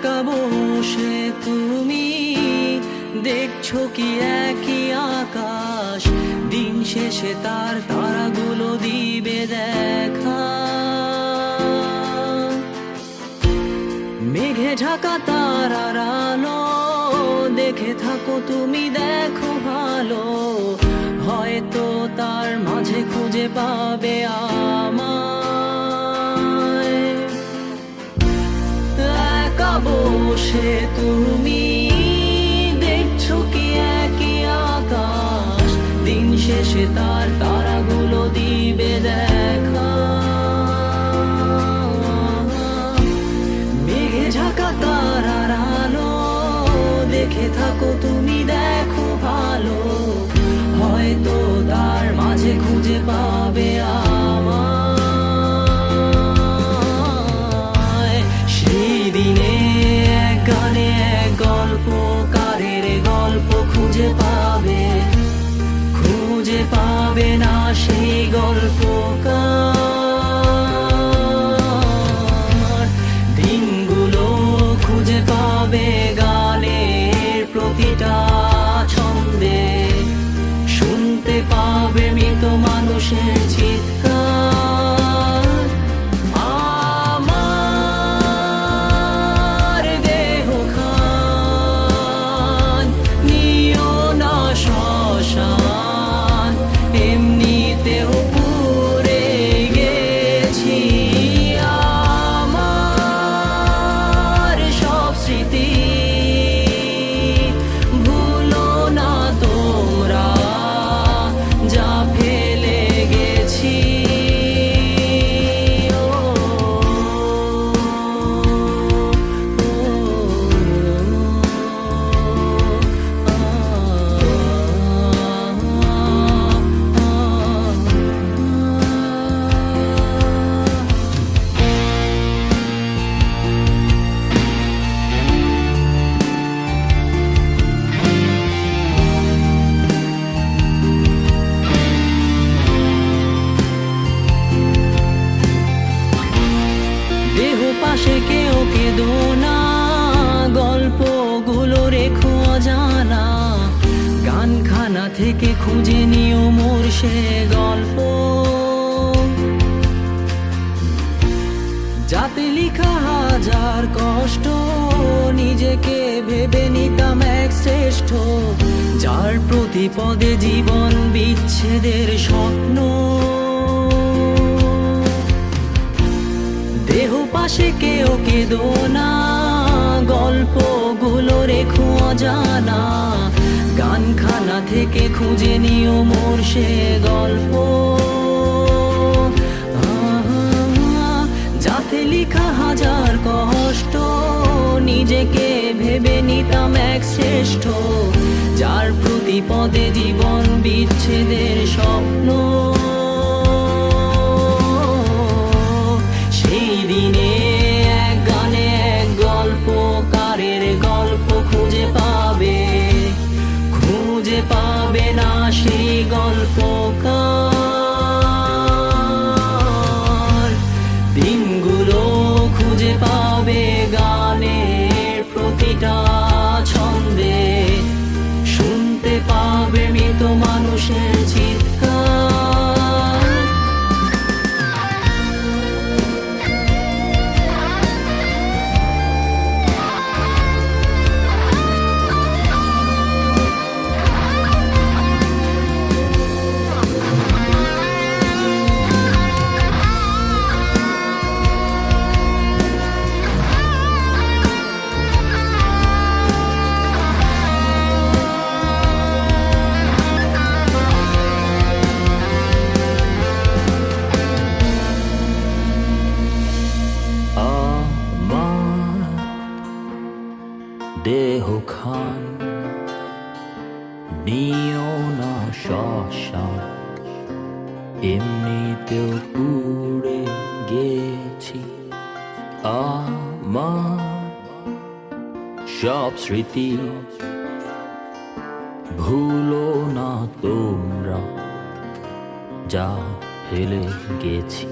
একা বসে তুমি দেখছো কি একই আকাশ, দিন শেষে তার তারাগুলো দিবে দেখা। মেঘে ঢাকা তারার আলো দেখে থাকো তুমি, দেখো ভালো, হয়তো তার মাঝে খুঁজে পাবে আমায়। একা বসে তুমি দেখছো কি একই আকাশ, দিন শেষে তার তারাগুলো দিবে দেখা। মেঘে ঢাকা তারার আলো দেখে থাকো তুমি, দেখো ভালো, হয়তো তার মাঝে খুঁজে পাবে আমায়। সেই দিনে এক গানে এক গল্পকারের গল্প খুঁজে পাবে, খুঁজে পাবে না সেই গল্পকার। দিনগুলো খুঁজে পাবে গানের প্রতিটা ছন্দে, শুনতে পাবে মৃত মানুষের চিৎকার। আমার দেহ খান নিও না শ্মশান, এমনিতেও পুড়ে গেছি। আমার সব স্মৃতি ভুলো না তোমরা, যা ফেলে গেছি। দেহ পাশে কেউ কেঁদো না, গল্পগুলো রেখো অজানা, গানখানা থেকে খুঁজে নিও মোর সে গল্প, যাতে লিখা হাজার কষ্ট, নিজেকে ভেবে নিতাম এক শ্রেষ্ঠ, যার প্রতি পদে জীবন বিচ্ছেদের স্বপ্ন। দেহ পাশে কেউ কেঁদো না, গল্পগুলো রেখো অজানা, গানখানা থেকে খুঁজে নিও মোর সে গল্প, যাতে লিখা হাজার কষ্ট, নিজেকে ভেবে নিতাম এক শ্রেষ্ঠ, যার প্রতি পদে জীবন বিচ্ছেদের স্বপ্ন। সেই দিনে এক গানে এক গল্পকারের গল্প খুঁজে পাবে, খুঁজে পাবে না সেই গল্পকার। দিনগুলো খুঁজে পাবে গানের প্রতিটা ছন্দে, শুনতে পাবে মৃত মানুষের চিৎকার। দেহ খান নিও না শ্মশান, এমনিতেও পুড়ে গেছি। আমার সব স্মৃতি ভুলো না তোমরা, যা ফেলে গেছি।